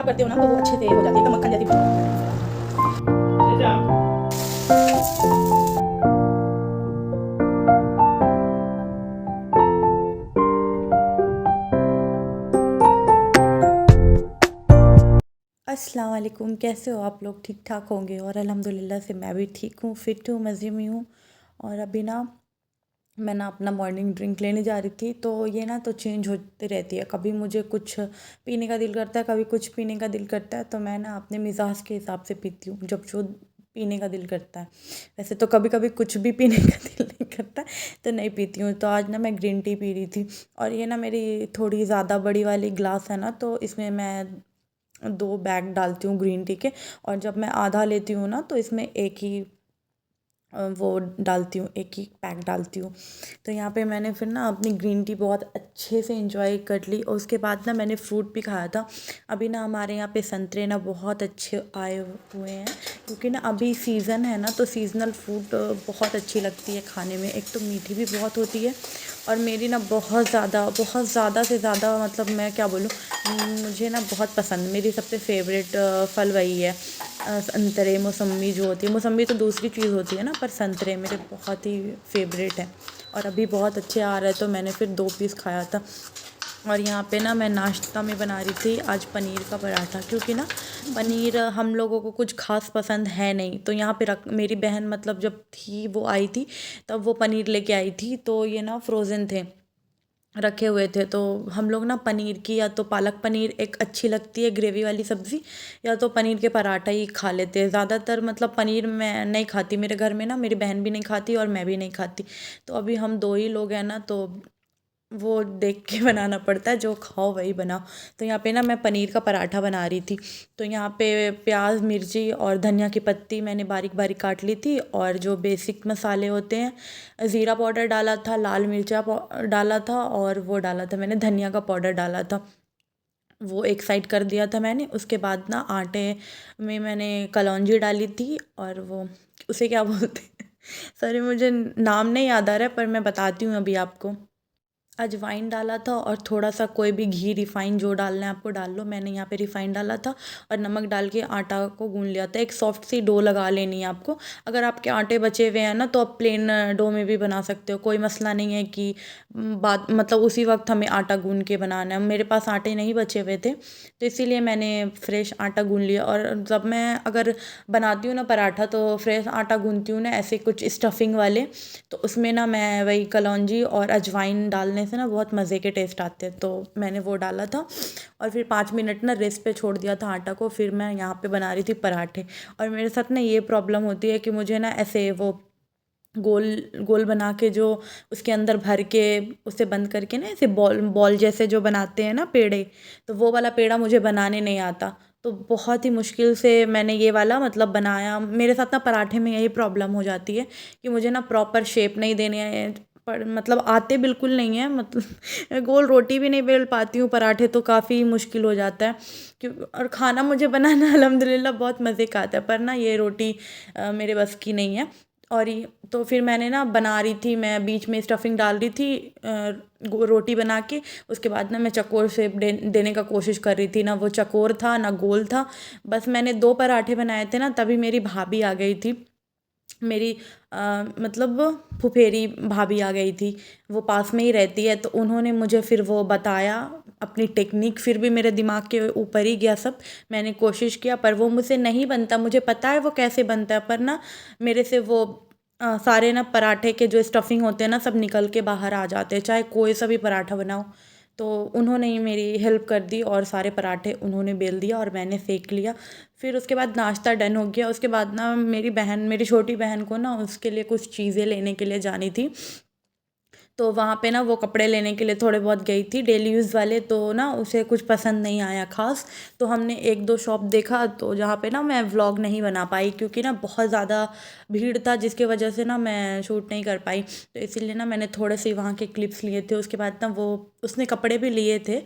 करते हो ना तो वो अच्छे से हो जाती है, एकदम मक्खन जैसी बन अस्सलाम वालेकुम। कैसे हो आप लोग? ठीक ठाक होंगे और अल्हम्दुलिल्लाह से मैं भी ठीक हूँ, फिट हूँ, मज़े में हूँ। और अभी ना मैं ना अपना मॉर्निंग ड्रिंक लेने जा रही थी, तो ये ना तो चेंज होती रहती है, कभी मुझे कुछ पीने का दिल करता है, कभी कुछ पीने का दिल करता है। तो मैं ना अपने मिजाज के हिसाब से पीती हूँ जब जो पीने का दिल करता है। वैसे तो कभी कभी कुछ भी पीने का दिल नहीं करता, तो नहीं पीती हूँ। तो आज ना मैं ग्रीन टी पी रही थी, और ये ना मेरी थोड़ी ज़्यादा बड़ी वाली ग्लास है ना, तो इसमें मैं 2 बैग डालती हूँ ग्रीन टी के। और जब मैं आधा लेती हूँ ना, तो इसमें एक ही वो डालती हूँ, एक ही पैक डालती हूँ। तो यहाँ पे मैंने फिर ना अपनी ग्रीन टी बहुत अच्छे से एंजॉय कर ली, और उसके बाद ना मैंने फ्रूट भी खाया था। अभी ना हमारे यहाँ पे संतरे ना बहुत अच्छे आए हुए हैं, क्योंकि ना अभी सीज़न है ना, तो सीज़नल फ्रूट बहुत अच्छी लगती है खाने में। एक तो मीठी भी बहुत होती है, और मेरी ना बहुत ज़्यादा से ज़्यादा, मतलब मैं क्या बोलूँ, मुझे ना बहुत पसंद, मेरी सबसे फेवरेट फल वही है। संतरे, मौसम्बी जो होती है, मौसम्बी तो दूसरी चीज़ होती है ना, पर संतरे मेरे बहुत ही फेवरेट हैं। और अभी बहुत अच्छे आ रहे हैं, तो मैंने फिर 2 पीस खाया था। और यहाँ पे ना मैं नाश्ता में बना रही थी आज पनीर का पराठा, क्योंकि ना पनीर हम लोगों को कुछ खास पसंद है नहीं। तो यहाँ पे रख मेरी बहन, मतलब जब थी वो आई थी, तब वो पनीर लेके आई थी, तो ये ना फ्रोज़न थे, रखे हुए थे। तो हम लोग ना पनीर की, या तो पालक पनीर एक अच्छी लगती है ग्रेवी वाली सब्ज़ी, या तो पनीर के पराठा ही खा लेते हैं ज़्यादातर। मतलब पनीर मैं नहीं खाती, मेरे घर में ना मेरी बहन भी नहीं खाती और मैं भी नहीं खाती। तो अभी हम 2 ही लोग हैं ना, तो वो देख के बनाना पड़ता है, जो खाओ वही बनाओ। तो यहाँ पे ना मैं पनीर का पराठा बना रही थी। तो यहाँ पे प्याज, मिर्ची और धनिया की पत्ती मैंने बारीक बारीक काट ली थी, और जो बेसिक मसाले होते हैं, ज़ीरा पाउडर डाला था, लाल मिर्चा डाला था, और वो डाला था मैंने, धनिया का पाउडर डाला था। वो एक साइड कर दिया था मैंने। उसके बाद ना आटे में मैंने कलौंजी डाली थी, और वो उसे क्या बोलते हैं सॉरी, मुझे नाम नहीं याद आ रहा है, पर मैं बताती हूँ अभी आपको। अजवाइन डाला था, और थोड़ा सा कोई भी घी, रिफाइन जो डालना है आपको डाल लो। मैंने यहाँ पे रिफाइन डाला था, और नमक डाल के आटा को गूंद लिया था। एक सॉफ्ट सी डो लगा लेनी है आपको। अगर आपके आटे बचे हुए हैं ना, तो आप प्लेन डो में भी बना सकते हो, कोई मसला नहीं है कि बात, मतलब उसी वक्त हमें आटा गूंद के बनाना है। मेरे पास आटे नहीं बचे हुए थे, तो इसीलिए मैंने फ्रेश आटा गूंद लिया। और जब मैं अगर बनाती हूँ ना पराठा, तो फ्रेश आटा गूंदती हूँ ना, ऐसे कुछ स्टफिंग वाले, तो उसमें ना मैं वही कलौंजी और अजवाइन डालने से ना बहुत मज़े के टेस्ट आते हैं। तो मैंने वो डाला था, और फिर 5 मिनट ना रेस्ट पे छोड़ दिया था आटा को। फिर मैं यहाँ पे बना रही थी पराठे। और मेरे साथ ना ये प्रॉब्लम होती है कि मुझे ना ऐसे वो गोल गोल बना के, जो उसके अंदर भर के, उसे बंद करके ना ऐसे बॉल बॉल जैसे जो बनाते हैं ना पेड़े, तो वो वाला पेड़ा मुझे बनाने नहीं आता। तो बहुत ही मुश्किल से मैंने ये वाला मतलब बनाया। मेरे साथ ना पराठे में यही प्रॉब्लम हो जाती है कि मुझे ना प्रॉपर शेप नहीं देने हैं, पर मतलब आते बिल्कुल नहीं है, मतलब मैं गोल रोटी भी नहीं बेल पाती हूँ, पराठे तो काफ़ी मुश्किल हो जाता है। क्यों, और खाना मुझे बनाना अल्हम्दुलिल्लाह बहुत मज़े का आता है, पर ना ये रोटी मेरे बस की नहीं है। और ये तो फिर मैंने ना बना रही थी, मैं बीच में स्टफिंग डाल रही थी रोटी बना के। उसके बाद ना मैं चकोर शेप देने का कोशिश कर रही थी, ना वो चकोर था ना गोल था। बस मैंने 2 पराठे बनाए थे ना, तभी मेरी भाभी आ गई थी। मेरी मतलब फुफेरी भाभी आ गई थी, वो पास में ही रहती है। तो उन्होंने मुझे फिर वो बताया अपनी टेक्निक। फिर भी मेरे दिमाग के ऊपर ही गया सब। मैंने कोशिश किया, पर वो मुझसे नहीं बनता। मुझे पता है वो कैसे बनता है, पर ना मेरे से वो सारे ना पराठे के जो स्टफिंग होते हैं ना, सब निकल के बाहर आ जाते हैं, चाहे कोई सा भी पराठा बनाओ। तो उन्होंने ही मेरी हेल्प कर दी, और सारे पराठे उन्होंने बेल दिया, और मैंने सेक लिया। फिर उसके बाद नाश्ता डन हो गया। उसके बाद ना मेरी छोटी बहन को ना उसके लिए कुछ चीज़ें लेने के लिए जानी थी। तो वहाँ पे ना वो कपड़े लेने के लिए थोड़े बहुत गई थी, डेली यूज़ वाले। तो ना उसे कुछ पसंद नहीं आया ख़ास। तो हमने एक दो शॉप देखा, तो जहाँ पे ना मैं व्लॉग नहीं बना पाई, क्योंकि ना बहुत ज़्यादा भीड़ था, जिसकी वजह से ना मैं शूट नहीं कर पाई। तो इसीलिए ना मैंने थोड़े से वहाँ के क्लिप्स लिए थे। उसके बाद ना वो उसने कपड़े भी लिए थे,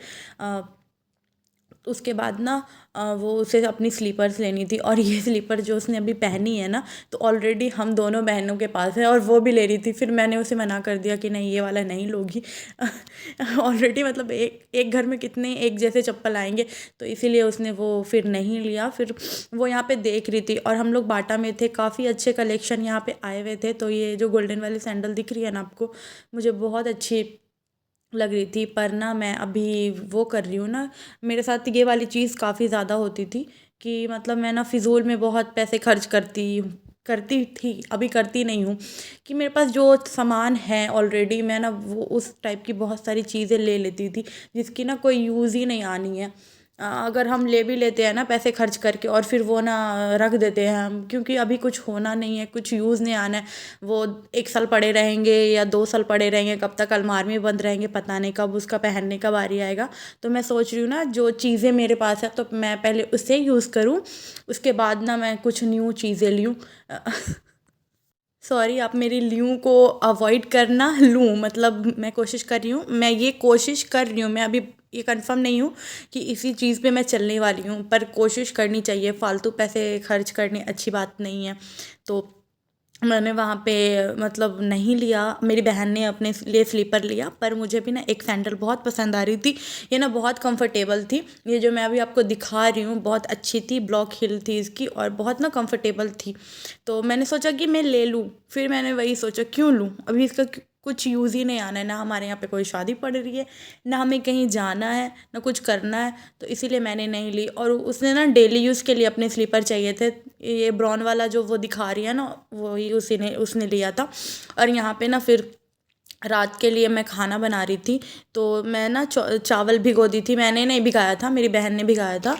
उसके बाद ना वो उसे अपनी स्लीपर्स लेनी थी, और ये स्लीपर जो उसने अभी पहनी है ना, तो ऑलरेडी हम दोनों बहनों के पास है और वो भी ले रही थी। फिर मैंने उसे मना कर दिया कि नहीं, ये वाला नहीं लोगी। ऑलरेडी मतलब एक एक घर में कितने एक जैसे चप्पल आएंगे, तो इसीलिए उसने वो फिर नहीं लिया। फिर वो यहाँ पे देख रही थी, और हम लोग बाटा में थे, काफ़ी अच्छे कलेक्शन यहाँ पे आए हुए थे। तो ये जो गोल्डन वाली सैंडल दिख रही है ना आपको, मुझे बहुत अच्छी लग रही थी। पर ना मैं अभी वो कर रही हूँ ना, मेरे साथ ये वाली चीज़ काफ़ी ज़्यादा होती थी कि मतलब मैं ना फिजूल में बहुत पैसे खर्च करती थी, अभी करती नहीं हूँ। कि मेरे पास जो सामान है ऑलरेडी, मैं ना वो उस टाइप की बहुत सारी चीज़ें ले लेती थी जिसकी ना कोई यूज़ ही नहीं आनी है। अगर हम ले भी लेते हैं ना पैसे खर्च करके, और फिर वो ना रख देते हैं हम, क्योंकि अभी कुछ होना नहीं है, कुछ यूज़ नहीं आना है। वो 1 साल पड़े रहेंगे या 2 साल पड़े रहेंगे, कब तक अलमारी में बंद रहेंगे पता नहीं, कब उसका पहनने का बारी आएगा। तो मैं सोच रही हूँ ना, जो चीज़ें मेरे पास है तो मैं पहले उसे यूज़ करूँ, उसके बाद ना मैं कुछ न्यू चीज़ें लूँ। सॉरी, आप मेरी ल्यूँ को अवॉइड करना, लूँ मतलब मैं कोशिश कर रही हूँ, मैं ये कोशिश कर रही हूँ, मैं अभी ये कंफर्म नहीं हूँ कि इसी चीज़ पे मैं चलने वाली हूँ, पर कोशिश करनी चाहिए, फालतू पैसे खर्च करने अच्छी बात नहीं है। तो मैंने वहाँ पे मतलब नहीं लिया, मेरी बहन ने अपने लिए स्लीपर लिया, पर मुझे भी ना एक सैंडल बहुत पसंद आ रही थी। ये ना बहुत कंफर्टेबल थी, ये जो मैं अभी आपको दिखा रही हूँ बहुत अच्छी थी, ब्लॉक हिल थी इसकी, और बहुत ना कंफर्टेबल थी। तो मैंने सोचा कि मैं ले लूँ, फिर मैंने वही सोचा क्यों लूँ, अभी इसका कुछ यूज़ ही नहीं आना है, ना हमारे यहाँ पे कोई शादी पड़ रही है, ना हमें कहीं जाना है, ना कुछ करना है। तो इसीलिए मैंने नहीं ली। और उसने ना डेली यूज़ के लिए अपने स्लीपर चाहिए थे, ये ब्राउन वाला जो वो दिखा रही है ना, वही उसी ने उसने लिया था। और यहाँ पे ना फिर रात के लिए मैं खाना बना रही थी, तो मैं ना चावल भिगो दी थी, मैंने नहीं भिगाया था, मेरी बहन ने भिगाया था।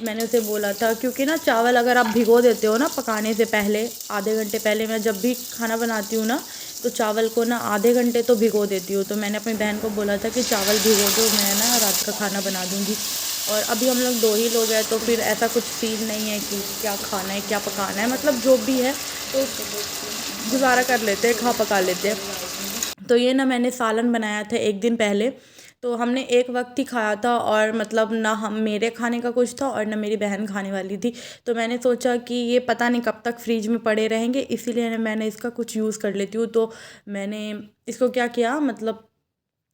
मैंने उसे बोला था, क्योंकि ना चावल अगर आप भिगो देते हो ना पकाने से पहले, आधे घंटे पहले, मैं जब भी खाना बनाती हूँ ना, तो चावल को ना आधे घंटे तो भिगो देती हूँ। तो मैंने अपनी बहन को बोला था कि चावल भिगो दो, मैं ना रात का खाना बना दूँगी। और अभी हम लोग 2 ही लोग हैं, तो फिर ऐसा कुछ सीन नहीं है कि क्या खाना है क्या पकाना है, मतलब जो भी है तो गुजारा कर लेते हैं, खा पका लेते हैं। तो ये ना मैंने सालन बनाया था एक दिन पहले, तो हमने एक वक्त ही खाया था, और मतलब ना हम मेरे खाने का कुछ था और ना मेरी बहन खाने वाली थी। तो मैंने सोचा कि ये पता नहीं कब तक फ्रिज में पड़े रहेंगे, इसीलिए मैंने इसका कुछ यूज़ कर लेती हूँ। तो मैंने इसको क्या किया, मतलब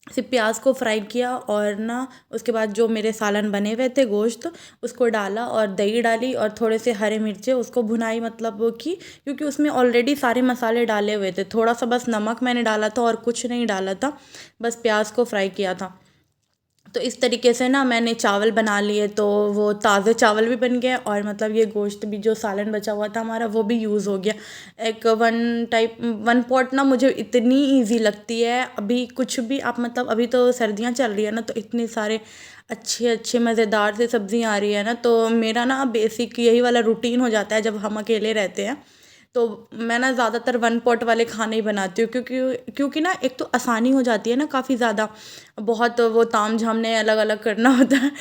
सिर्फ प्याज को फ्राई किया, और ना उसके बाद जो मेरे सालन बने हुए थे गोश्त, उसको डाला और दही डाली और थोड़े से हरे मिर्चे, उसको भुनाई मतलब वो की, क्योंकि उसमें ऑलरेडी सारे मसाले डाले हुए थे, थोड़ा सा बस नमक मैंने डाला था और कुछ नहीं डाला था, बस प्याज को फ्राई किया था। तो इस तरीके से ना मैंने चावल बना लिए, तो वो ताज़े चावल भी बन गए, और मतलब ये गोश्त भी जो सालन बचा हुआ था हमारा वो भी यूज़ हो गया। एक वन पॉट ना मुझे इतनी इजी लगती है, अभी कुछ भी आप मतलब, अभी तो सर्दियाँ चल रही है ना, तो इतने सारे अच्छे अच्छे मज़ेदार से सब्जियाँ आ रही है ना, तो मेरा ना बेसिक यही वाला रूटीन हो जाता है जब हम अकेले रहते हैं। तो मैं ना ज़्यादातर वन पॉट वाले खाने ही बनाती हूँ, क्योंकि क्योंकि ना एक तो आसानी हो जाती है ना काफ़ी ज़्यादा, बहुत वो ताम झामने अलग अलग करना होता है।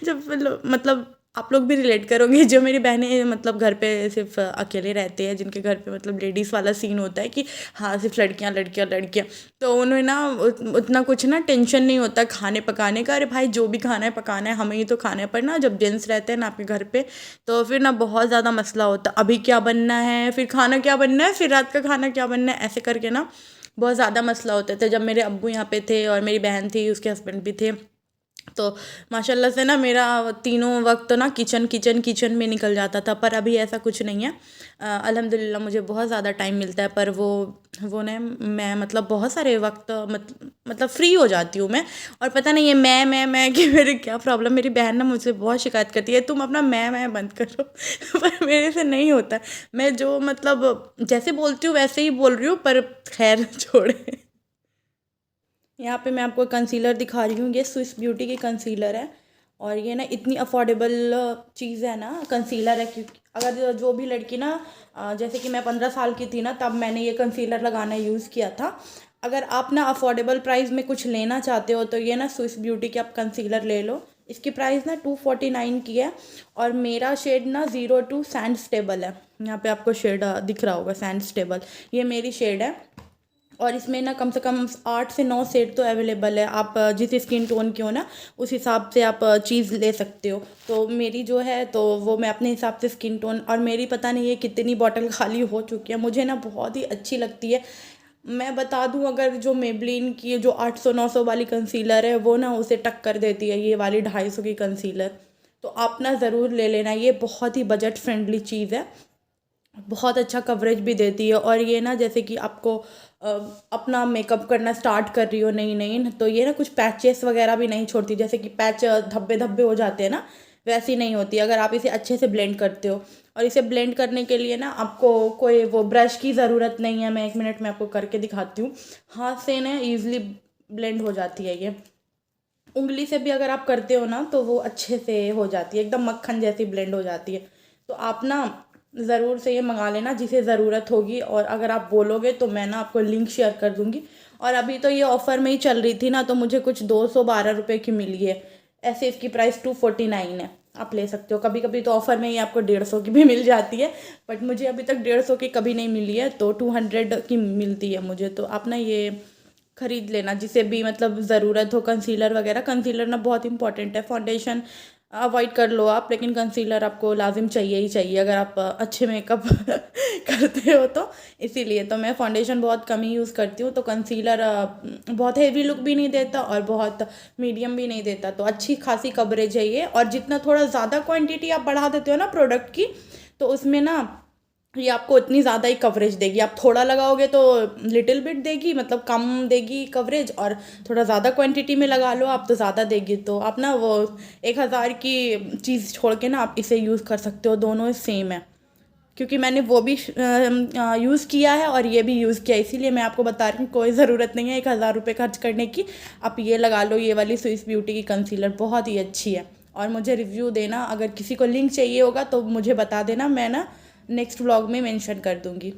जब मतलब आप लोग भी रिलेट करोगे, जो मेरी बहनें मतलब घर पे सिर्फ अकेले रहते हैं, जिनके घर पे मतलब लेडीज़ वाला सीन होता है कि हाँ सिर्फ लड़कियाँ लड़कियाँ लड़कियाँ, तो उन्हें ना उतना कुछ ना टेंशन नहीं होता खाने पकाने का, अरे भाई जो भी खाना है पकाना है, हमें ही तो खाना है। पर ना जब जेंट्स रहते हैं ना आपके घर पे, तो फिर ना बहुत ज़्यादा मसला होता है, अभी क्या बनना है, फिर खाना क्या बनना है, फिर रात का खाना क्या बनना है, ऐसे करके ना बहुत ज़्यादा मसला होते थे। जब मेरे अब्बू यहाँ पे थे और मेरी बहन थी, उसके हस्बैंड भी थे, तो माशाल्लाह से ना मेरा तीनों वक्त ना किचन किचन किचन में निकल जाता था। पर अभी ऐसा कुछ नहीं है, अल्हम्दुलिल्लाह मुझे बहुत ज़्यादा टाइम मिलता है। पर वो ना मैं मतलब बहुत सारे वक्त मतलब फ्री हो जाती हूँ मैं। और पता नहीं है मैं कि मेरी क्या प्रॉब्लम, मेरी बहन ना मुझसे बहुत शिकायत करती है, तुम अपना मैं बंद करो। पर मेरे से नहीं होता, मैं जो मतलब जैसे बोलती हूँ वैसे ही बोल रही हूँ, पर खैर छोड़े। यहाँ पे मैं आपको कंसीलर दिखा रही हूँ, ये स्विस ब्यूटी की कंसीलर है, और ये ना इतनी अफोर्डेबल चीज़ है ना, कंसीलर है। क्योंकि अगर जो भी लड़की ना जैसे कि मैं 15 साल की थी ना, तब मैंने ये कंसीलर लगाना यूज़ किया था। अगर आप ना अफोर्डेबल प्राइस में कुछ लेना चाहते हो, तो ये ना स्विस ब्यूटी की आप कंसीलर ले लो। इसकी प्राइस ना 249 की है, और मेरा शेड ना 02 सैंड स्टेबल है। यहाँ पे आपको शेड दिख रहा होगा, सैंड स्टेबल, ये मेरी शेड है। और इसमें ना कम से कम 8 से 9 शेड तो अवेलेबल है। आप जिस स्किन टोन की हो ना, उस हिसाब से आप चीज़ ले सकते हो। तो मेरी जो है तो वो मैं अपने हिसाब से स्किन टोन, और मेरी पता नहीं है कितनी बॉटल खाली हो चुकी है, मुझे ना बहुत ही अच्छी लगती है। मैं बता दूं, अगर जो मेबलिन की जो 800-900 वाली कंसीलर है वो ना उसे टक्कर देती है ये वाली 250 की कंसीलर। तो आप ना ज़रूर ले लेना, ये बहुत ही बजट फ्रेंडली चीज़ है, बहुत अच्छा कवरेज भी देती है। और ये ना जैसे कि आपको अ, अपना मेकअप करना स्टार्ट कर रही हो नई नई, तो ये ना कुछ पैचेस वगैरह भी नहीं छोड़ती, जैसे कि पैच धब्बे धब्बे हो जाते हैं ना, वैसी नहीं होती अगर आप इसे अच्छे से ब्लेंड करते हो। और इसे ब्लेंड करने के लिए ना आपको कोई वो ब्रश की ज़रूरत नहीं है। मैं 1 मिनट में आपको करके दिखाती हूँ। हाथ से ना ईज़िली ब्लेंड हो जाती है ये। उंगली से भी अगर आप करते हो ना तो वो अच्छे से हो जाती है, एकदम मक्खन जैसी ब्लेंड हो जाती है। तो आप ना ज़रूर से ये मंगा लेना जिसे ज़रूरत होगी, और अगर आप बोलोगे तो मैं ना आपको लिंक शेयर कर दूँगी। और अभी तो ये ऑफ़र में ही चल रही थी ना, तो मुझे कुछ 212 रुपये की मिली है। ऐसे इसकी प्राइस 249 है। आप ले सकते हो, कभी कभी तो ऑफ़र में ही आपको 150 की भी मिल जाती है, बट मुझे अभी तक 150 की कभी नहीं मिली है, तो 200 की मिलती है मुझे। तो आप ना ये खरीद लेना जिसे भी मतलब ज़रूरत हो। कंसीलर वगैरह, कंसीलर ना बहुत इंपॉर्टेंट है। फाउंडेशन अवॉइड कर लो आप, लेकिन कंसीलर आपको लाजिम चाहिए ही चाहिए अगर आप अच्छे मेकअप करते हो तो। इसीलिए तो मैं फाउंडेशन बहुत कम ही यूज़ करती हूँ। तो कंसीलर बहुत हेवी लुक भी नहीं देता और बहुत मीडियम भी नहीं देता, तो अच्छी खासी कवरेज है ये। और जितना थोड़ा ज़्यादा क्वांटिटी आप बढ़ा देते हो ना प्रोडक्ट की, तो उसमें ना ये आपको इतनी ज़्यादा ही कवरेज देगी। आप थोड़ा लगाओगे तो लिटिल बिट देगी, मतलब कम देगी कवरेज, और थोड़ा ज़्यादा क्वांटिटी में लगा लो आप तो ज़्यादा देगी। तो आप ना वो 1,000 की चीज़ छोड़ के ना आप इसे यूज़ कर सकते हो, दोनों सेम है। क्योंकि मैंने वो भी यूज़ किया है और ये भी यूज़ किया, इसीलिए मैं आपको बता रही हूँ कोई ज़रूरत नहीं है 1,000 रुपये खर्च करने की। आप ये लगा लो, ये वाली स्विस ब्यूटी की कंसीलर बहुत ही अच्छी है। और मुझे रिव्यू देना, अगर किसी को लिंक चाहिए होगा तो मुझे बता देना, मैं ना नेक्स्ट व्लॉग में मेंशन कर दूँगी।